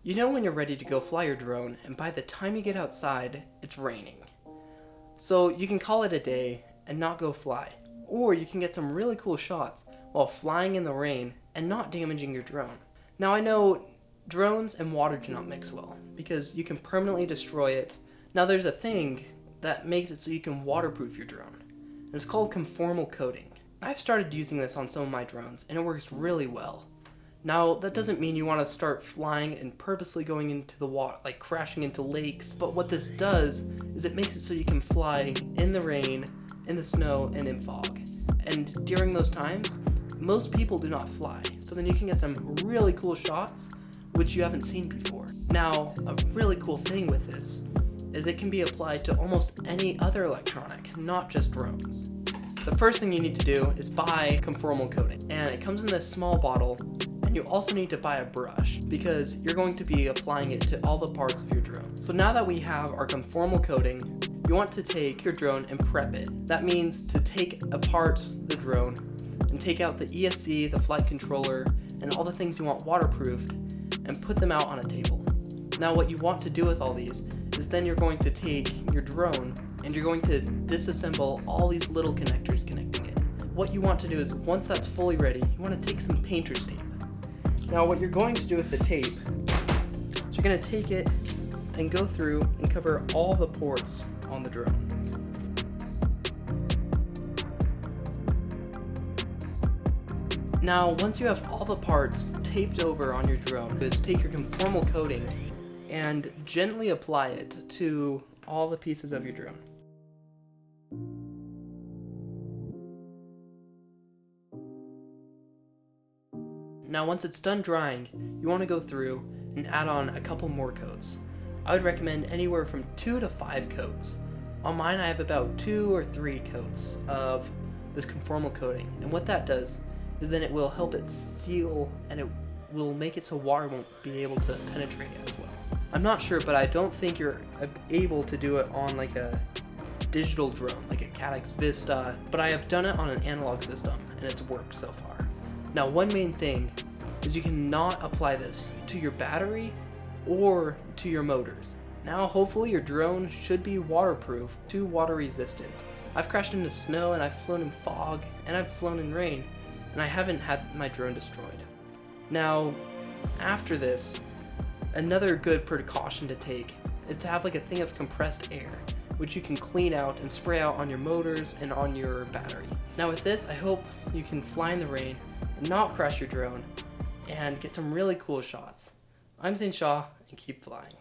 You know when you're ready to go fly your drone, and by the time you get outside, it's raining. So you can call it a day and not go fly. Or you can get some really cool shots while flying in the rain and not damaging your drone. Now I know drones and water do not mix well, because you can permanently destroy it. Now there's a thing that makes it so you can waterproof your drone, and it's called conformal coating. I've started using this on some of my drones, and it works really well. Now, that doesn't mean you want to start flying and purposely going into the water, like crashing into lakes, but what this does is it makes it so you can fly in the rain, in the snow, and in fog. And during those times, most people do not fly, so then you can get some really cool shots which you haven't seen before. Now, a really cool thing with this is it can be applied to almost any other electronic, not just drones. The first thing you need to do is buy conformal coating, and it comes in this small bottle. You also need to buy a brush because you're going to be applying it to all the parts of your drone. So now that we have our conformal coating, you want to take your drone and prep it. That means to take apart the drone and take out the ESC, the flight controller, and all the things you want waterproofed and put them out on a table. Now what you want to do with all these is then you're going to take your drone and you're going to disassemble all these little connectors connecting it. What you want to do is once that's fully ready, you want to take some painter's tape. Now what you're going to do with the tape is you're going to take it and go through and cover all the ports on the drone. Now once you have all the parts taped over on your drone, just take your conformal coating and gently apply it to all the pieces of your drone. Now once it's done drying, you want to go through and add on a couple more coats. I would recommend anywhere from 2 to 5 coats. On mine I have about 2 or 3 coats of this conformal coating, and what that does is then it will help it seal and it will make it so water won't be able to penetrate it as well. I'm not sure, but I don't think you're able to do it on like a digital drone, like a Caddx Vista, but I have done it on an analog system and it's worked so far. Now one main thing is you cannot apply this to your battery or to your motors. Now hopefully your drone should be waterproof to water resistant. I've crashed into snow and I've flown in fog and I've flown in rain and I haven't had my drone destroyed. Now after this, another good precaution to take is to have like a thing of compressed air which you can clean out and spray out on your motors and on your battery. Now with this, I hope you can fly in the rain, not crash your drone, and get some really cool shots. I'm Zane Shaw, and keep flying.